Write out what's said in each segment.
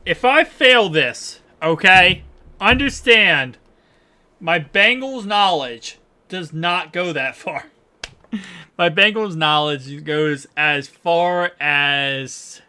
If I fail this, okay, understand, my Bengals knowledge does not go that far. My Bengals knowledge goes as far as...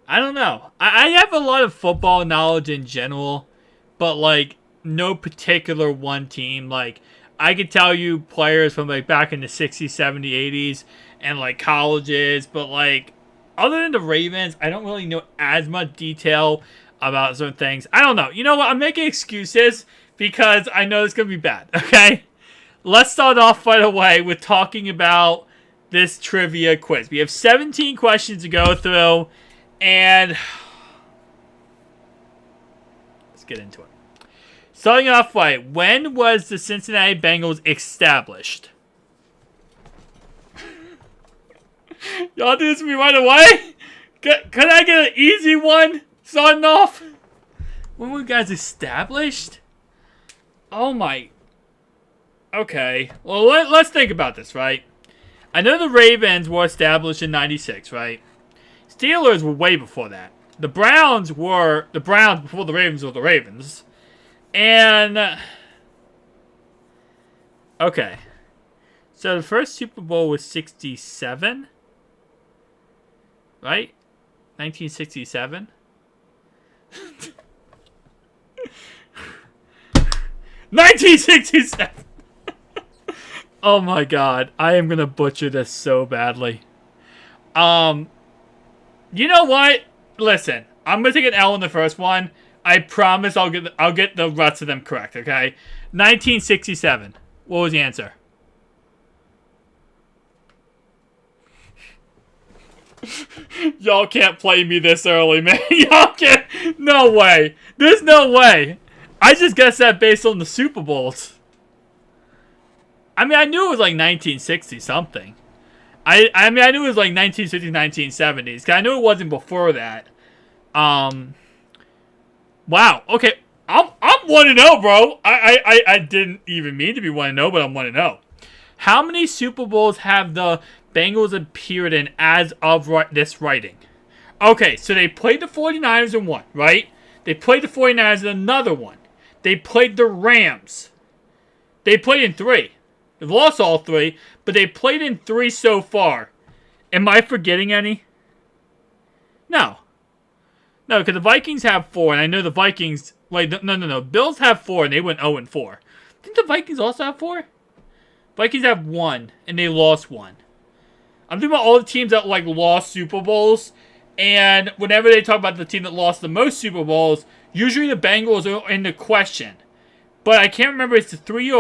I don't know. I have a lot of football knowledge in general, but, like, no particular one team. Like, I could tell you players from, like, back in the 60s, 70s, 80s, and, like, colleges, but, like, other than the Ravens, I don't really know as much detail about certain things. I don't know. You know what? I'm making excuses because I know it's going to be bad, okay? Let's start off right away with talking about this trivia quiz. We have 17 questions to go through, and let's get into it. Starting off right, when was the Cincinnati Bengals established? Y'all do this to me right away? Can I get an easy one starting off? When were you guys established? Oh my... Okay, well, let's think about this, right? I know the Ravens were established in 96, right? Steelers were way before that. The Browns were the Browns before the Ravens were the Ravens. And... okay. So the first Super Bowl was 67? Right? 1967? 1967! Oh my god, I am gonna butcher this so badly. You know what? Listen, I'm gonna take an L in the first one. I promise I'll get the rest of them correct, okay? 1967. What was the answer? Y'all can't play me this early, man. Y'all can't. No way. There's no way. I just guessed that based on the Super Bowls. I mean, I knew it was like 1960 something. I mean, I knew it was like 1960s, 1970s. Cause I knew it wasn't before that. Wow. Okay. I'm 1-0, bro. I didn't even mean to be 1-0, but I'm 1-0. How many Super Bowls have the Bengals appeared in as of this writing? Okay, so they played the 49ers in one, right? They played the 49ers in another one. They played the Rams. They played in 3. They've lost all 3, but they played in 3 so far. Am I forgetting any? No. No, because the Vikings have 4, and I know the Vikings... Wait, no. Bills have 4, and they went 0-4. Didn't the Vikings also have 4? Vikings have 1, and they lost 1. I'm thinking about all the teams that, like, lost Super Bowls, and whenever they talk about the team that lost the most Super Bowls, usually the Bengals are in the question. But I can't remember if it's 2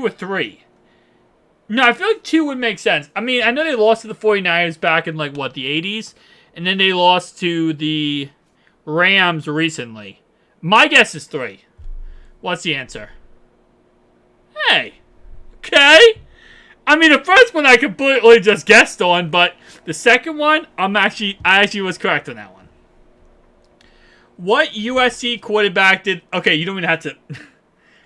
or 3. No, I feel like 2 would make sense. I mean, I know they lost to the 49ers back in, like, what, the 80s? And then they lost to the Rams recently. My guess is 3. What's the answer? Hey. Okay. I mean, the first one I completely just guessed on, but the second one, I actually was correct on that one. What USC quarterback did... Okay, you don't even have to...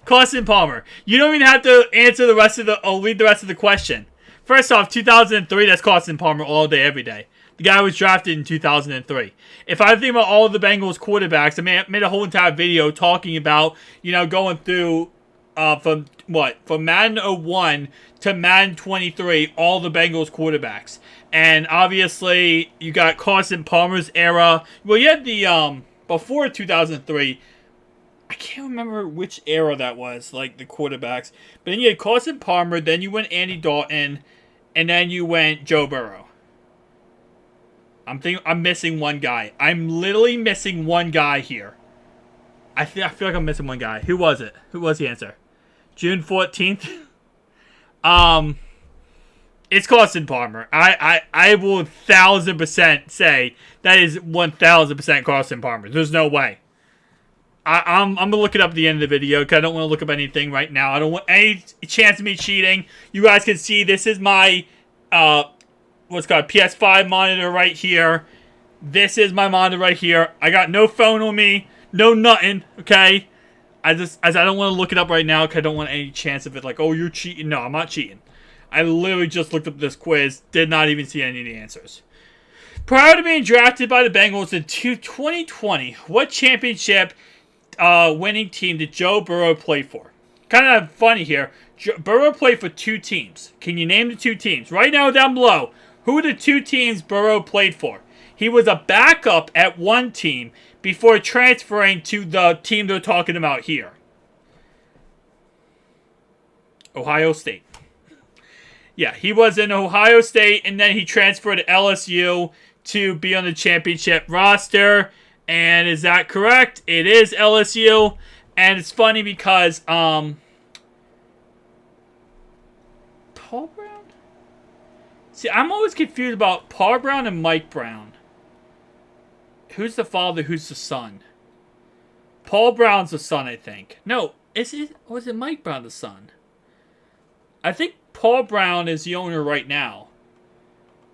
Carson Palmer. You don't even have to answer the rest of the... or read the rest of the question. First off, 2003, that's Carson Palmer all day, every day. The guy was drafted in 2003. If I think about all of the Bengals quarterbacks, I made a whole entire video talking about, you know, going through from Madden 01 to Madden 23, all the Bengals quarterbacks. And obviously, you got Carson Palmer's era. Well, you had the, before 2003, I can't remember which era that was, like the quarterbacks. But then you had Carson Palmer, then you went Andy Dalton, and then you went Joe Burrow. I'm missing one guy. I'm literally missing one guy here. I feel like I'm missing one guy. Who was it? Who was the answer? June 14th? It's Carson Palmer. I will 1,000% say that is 1,000% Carson Palmer. There's no way. I'm going to look it up at the end of the video because I don't want to look up anything right now. I don't want any chance of me cheating. You guys can see this is my what's called PS5 monitor right here. This is my monitor right here. I got no phone on me. No nothing. Okay? I don't want to look it up right now because I don't want any chance of it like, oh, you're cheating. No, I'm not cheating. I literally just looked up this quiz. Did not even see any of the answers. Prior to being drafted by the Bengals in 2020, what championship winning team did Joe Burrow play for? Kind of funny here. Burrow played for 2 teams. Can you name the 2 teams? Right now down below, who are the 2 teams Burrow played for? He was a backup at one team before transferring to the team they're talking about here. Ohio State. Yeah, he was in Ohio State, and then he transferred to LSU to be on the championship roster. And is that correct? It is LSU. And it's funny because, Paul Brown? See, I'm always confused about Paul Brown and Mike Brown. Who's the father? Who's the son? Paul Brown's the son, I think. No, was it Mike Brown the son? I think Paul Brown is the owner right now.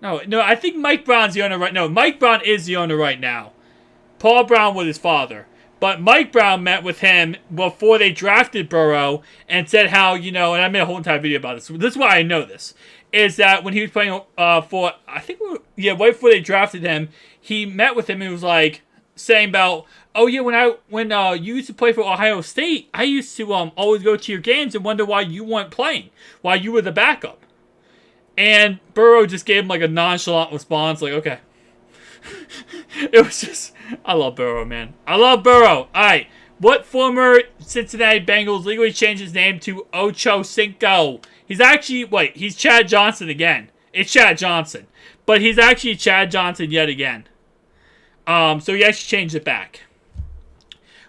No, I think Mike Brown's the owner right now. No, Mike Brown is the owner right now. Paul Brown was his father. But Mike Brown met with him before they drafted Burrow and said how, and I made a whole entire video about this. This is why I know this. Is that when he was playing for, I think, right before they drafted him, he met with him and was like, saying about, oh yeah, when you used to play for Ohio State, I used to always go to your games and wonder why you weren't playing, why you were the backup. And Burrow just gave him like a nonchalant response, like, okay. It was just, I love Burrow, man. I love Burrow. Alright, what former Cincinnati Bengals legally changed his name to Ocho Cinco? He's actually, he's Chad Johnson again. It's Chad Johnson. But he's actually Chad Johnson yet again. So he actually changed it back.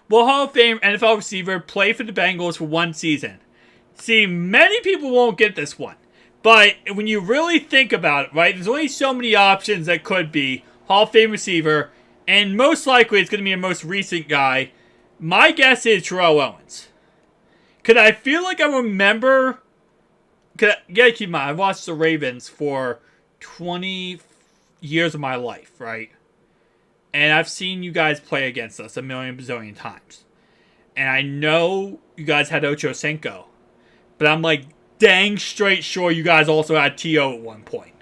Will Hall of Fame NFL receiver play for the Bengals for 1 season? See, many people won't get this one. But when you really think about it, right, there's only so many options that could be Hall of Fame receiver, and most likely it's going to be a most recent guy. My guess is Terrell Owens. Because I feel like I remember, you gotta keep in mind, I've watched the Ravens for 20 years of my life, right? And I've seen you guys play against us a million bazillion times. And I know you guys had Ocho Cinco. But I'm like dang straight sure you guys also had T.O. at one point.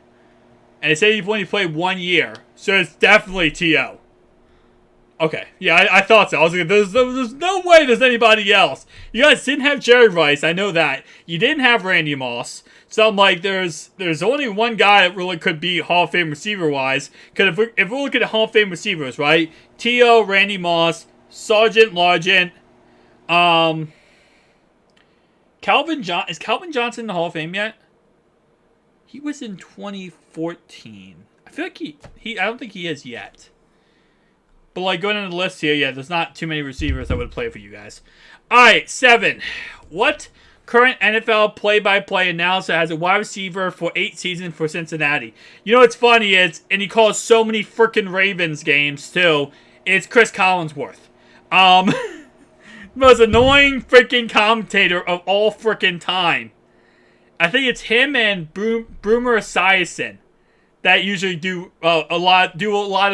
And they say you've only played 1 year. So it's definitely T.O. Okay. Yeah, I thought so. I was like, there's no way there's anybody else. You guys didn't have Jerry Rice. I know that. You didn't have Randy Moss. So I'm like, there's only one guy that really could be Hall of Fame receiver-wise. Because if we look at the Hall of Fame receivers, right? T.O., Randy Moss, Sergeant Largent, is Calvin Johnson in the Hall of Fame yet? He was in 2014. I feel like I don't think he is yet. But like going on the list here, yeah, there's not too many receivers that would play for you guys. Alright, 7. What current NFL play-by-play announcer has a wide receiver for 8 seasons for Cincinnati? You know what's funny is, and he calls so many freaking Ravens games too, it's Chris Collinsworth. Most annoying freaking commentator of all freaking time. I think it's him and Boomer Esiason that usually do a lot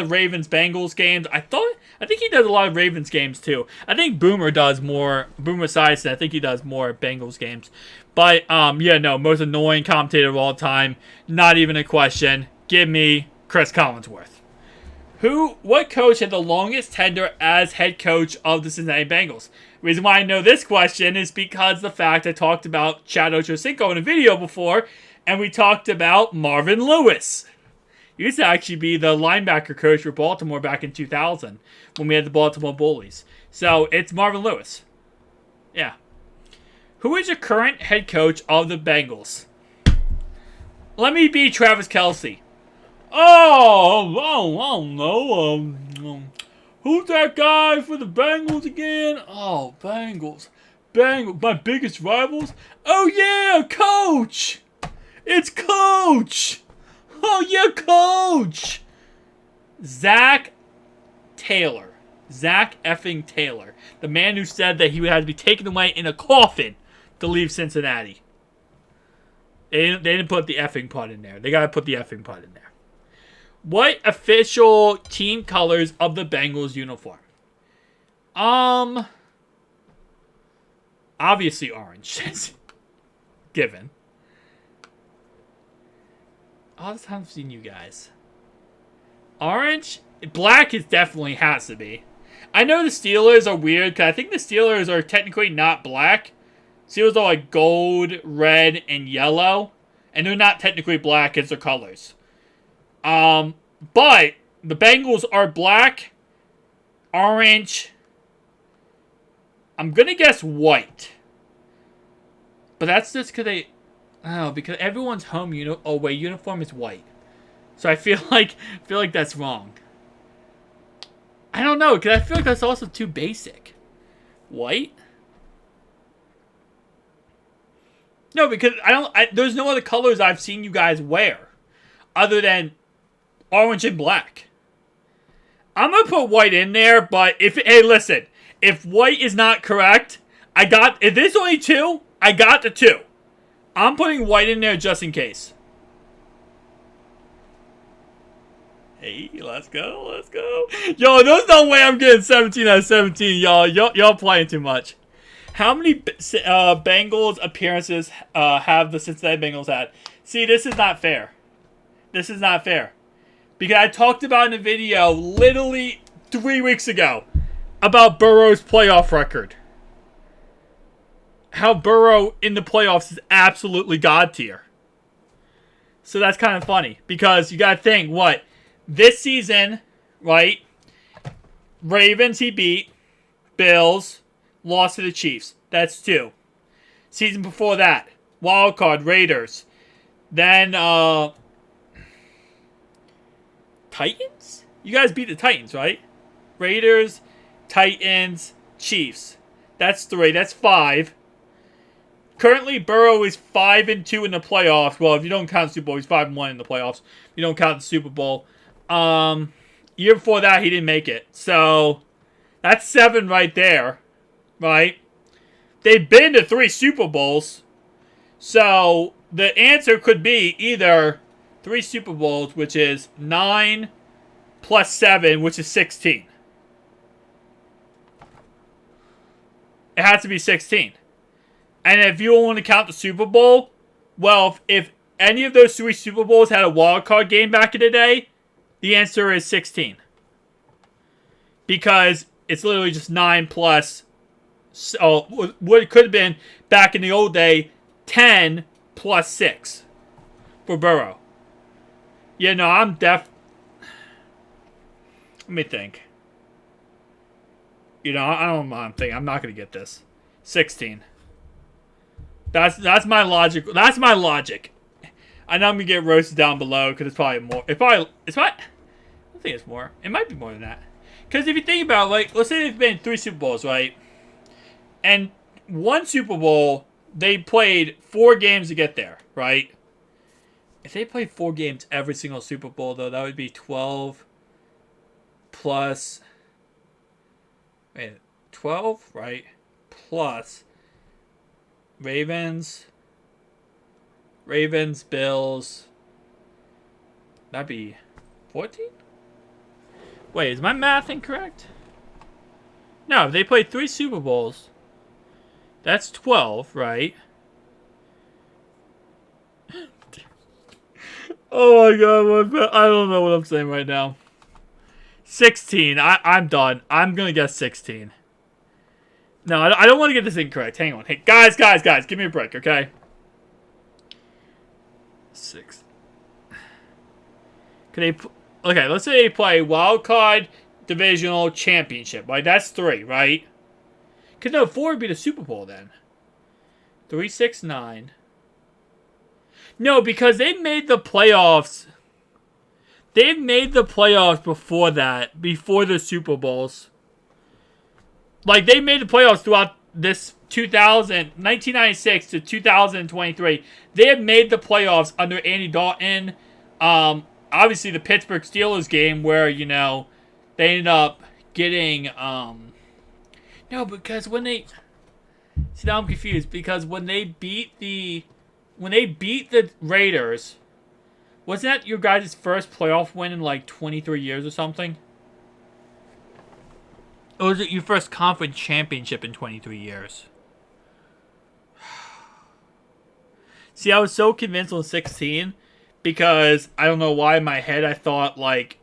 of Ravens Bengals games. I think he does a lot of Ravens games too. I think Boomer Esiason, I think he does more Bengals games. But most annoying commentator of all time. Not even a question. Give me Chris Collinsworth. What coach had the longest tenure as head coach of the Cincinnati Bengals? The reason why I know this question is because the fact I talked about Chad Ochocinco in a video before, and we talked about Marvin Lewis. He used to actually be the linebacker coach for Baltimore back in 2000 when we had the Baltimore Bullies. So it's Marvin Lewis. Yeah. Who is your current head coach of the Bengals? Let me be Travis Kelce. No. Who's that guy for the Bengals again? Oh, Bengals. My biggest rivals? Oh, yeah, Coach. It's Coach. Oh, yeah, Coach. Zach effing Taylor. The man who said that he would have to be taken away in a coffin to leave Cincinnati. They didn't put the effing part in there. They got to put the effing part in there. What official team colors of the Bengals uniform? Obviously orange. Given. All the time I've seen you guys. Orange? Black is definitely has to be. I know the Steelers are weird, because I think the Steelers are technically not black. Steelers are like gold, red, and yellow. And they're not technically black as their colors. But the Bengals are black, orange. I'm going to guess white. But that's just because they... Oh, because everyone's home uniform is white. So I feel like that's wrong. I don't know, because I feel like that's also too basic. White? No, because there's no other colors I've seen you guys wear other than orange and black. I'm going to put white in there, but hey, listen, if white is not correct, if there's only two, I got the two. I'm putting white in there just in case. Hey, let's go. Yo, there's no way I'm getting 17 out of 17, y'all. Y'all playing too much. How many Bengals appearances have the Cincinnati Bengals had? See, this is not fair. Because I talked about in a video literally 3 weeks ago about Burrow's playoff record. How Burrow in the playoffs is absolutely god tier. So that's kind of funny. Because you got to think, what? This season, right? Ravens he beat. Bills. Lost to the Chiefs. That's 2. Season before that. Wild card. Raiders. Then, Titans? You guys beat the Titans, right? Raiders, Titans, Chiefs. That's 3. That's 5. Currently, Burrow is 5-2 in the playoffs. Well, if you don't count the Super Bowl, he's 5-1 in the playoffs. If you don't count the Super Bowl. Year before that, he didn't make it. So, that's 7 right there. Right? They've been to 3 Super Bowls. So, the answer could be either 3 Super Bowls, which is 9 plus 7, which is 16. It has to be 16. And if you want to count the Super Bowl, well, if any of those 3 Super Bowls had a wild card game back in the day, the answer is 16. Because it's literally just 9 plus... So, what it could have been back in the old day, 10 plus 6 for Burrow. Yeah, no, I'm Let me think. You know, I don't know what I'm thinking. I'm not going to get this. 16. That's my logic. That's my logic. I know I'm going to get roasted down below because it's probably more. I don't think it's more. It might be more than that. Because if you think about it, like, let's say they've been 3 Super Bowls, right? And 1 Super Bowl, they played 4 games to get there, right? If they played 4 games every single Super Bowl, though, that would be 12 plus... Wait, 12, right? Plus Ravens, Bills. That'd be 14? Wait, is my math incorrect? No, if they played 3 Super Bowls... That's 12, right? Oh my god, I don't know what I'm saying right now. 16. I'm done. I'm going to guess 16. No, I don't want to get this incorrect. Hang on. Hey, guys. Give me a break, okay? 6. Okay, let's say they play Wild Card Divisional Championship. Right, that's 3, right? Because, no, 4 would be the Super Bowl then. 3, 6, 9. No, because they made the playoffs. They've made the playoffs before that. Before the Super Bowls. Like, they made the playoffs throughout this 1996 to 2023. They have made the playoffs under Andy Dalton. Obviously, the Pittsburgh Steelers game where, you know, they ended up getting... No, because when they... See, now I'm confused. Because when they beat the Raiders... Wasn't that your guys' first playoff win in like 23 years or something? Or was it your first conference championship in 23 years? See, I was so convinced on 16 because I don't know why in my head I thought like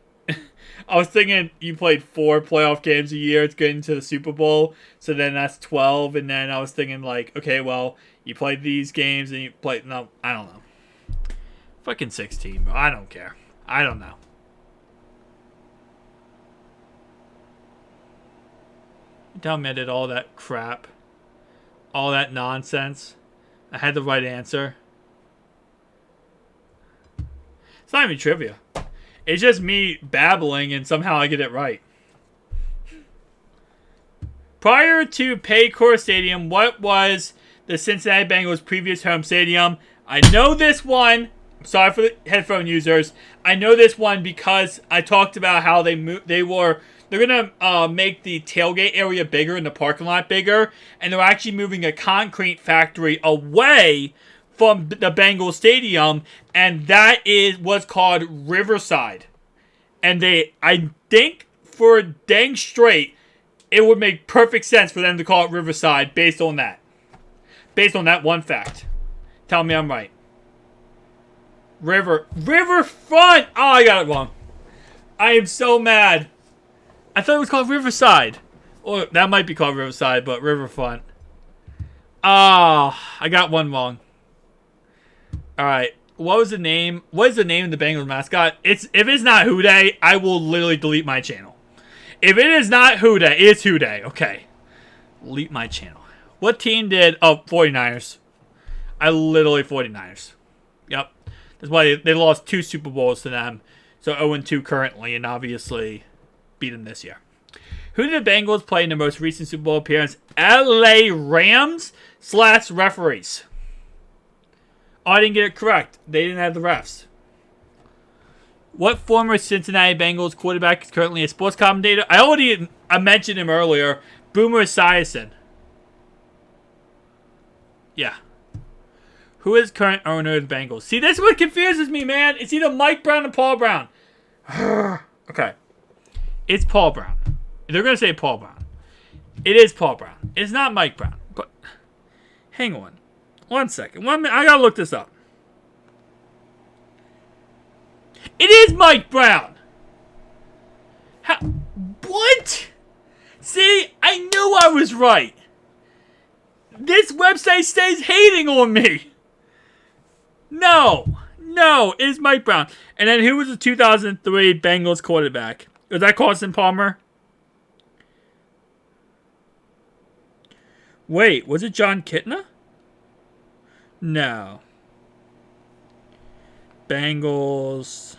I was thinking you played 4 playoff games a year to get into the Super Bowl, so then that's 12. And then I was thinking like, okay, well, you played these games and you played. No, I don't know. Fucking 16, bro. I don't care. I don't know. Tell me I did all that crap. All that nonsense. I had the right answer. It's not even trivia. It's just me babbling and somehow I get it right. Prior to Paycor Stadium, what was the Cincinnati Bengals' previous home stadium? I know this one. Sorry for the headphone users. I know this one because I talked about how they're gonna make the tailgate area bigger and the parking lot bigger, and they're actually moving a concrete factory away from the Bengals Stadium, and that is what's called Riverside. And I think for dang straight, it would make perfect sense for them to call it Riverside based on that. Based on that one fact. Tell me I'm right. Riverfront! Oh, I got it wrong. I am so mad. I thought it was called Riverside. Or that might be called Riverside, but Riverfront. Ah, I got one wrong. Alright. What is the name of the Bengals mascot? If it's not Houday, I will literally delete my channel. If it is not Houday, it's Houday. Okay. Delete my channel. What team did... Oh, 49ers. I literally 49ers. Yep. That's why they lost 2 Super Bowls to them. So 0-2 currently, and obviously beat them this year. Who did the Bengals play in the most recent Super Bowl appearance? LA Rams / referees. Oh, I didn't get it correct. They didn't have the refs. What former Cincinnati Bengals quarterback is currently a sports commentator? I mentioned him earlier. Boomer Esiason. Yeah. Who is current owner of the Bengals? See, this is what confuses me, man. It's either Mike Brown or Paul Brown. Okay. It's Paul Brown. They're going to say Paul Brown. It is Paul Brown. It's not Mike Brown. But hang on. 1 second. 1 minute. I got to look this up. It is Mike Brown. What? See, I knew I was right. This website stays hating on me. No, it's Mike Brown. And then who was the 2003 Bengals quarterback? Was that Carson Palmer? Wait, was it John Kitna? No. Bengals.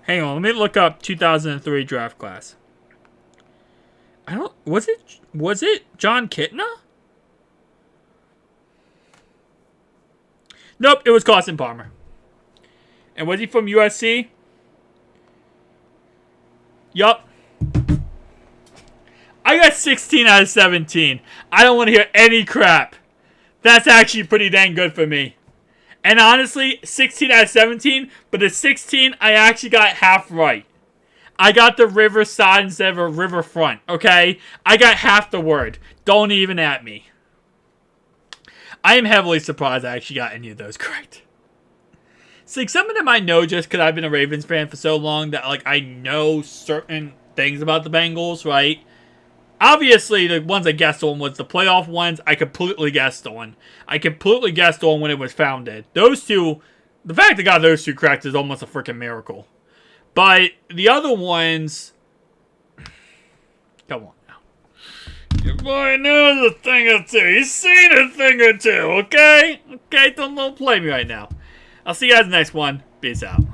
Hang on, let me look up 2003 draft class. Was it John Kitna? Nope, it was Carson Palmer. And was he from USC? Yup. I got 16 out of 17. I don't want to hear any crap. That's actually pretty dang good for me. And honestly, 16 out of 17, but the 16, I actually got half right. I got the riverside instead of a riverfront, okay? I got half the word. Don't even at me. I am heavily surprised I actually got any of those correct. It's like some of them I know just because I've been a Ravens fan for so long that like I know certain things about the Bengals, right? Obviously, the ones I guessed on was the playoff ones I completely guessed on. I completely guessed on when it was founded. Those two, the fact I got those two correct is almost a freaking miracle. But the other ones, come on now. Your boy knows a thing or two. He's seen a thing or two, okay? Okay, don't play me right now. I'll see you guys in the next one. Peace out.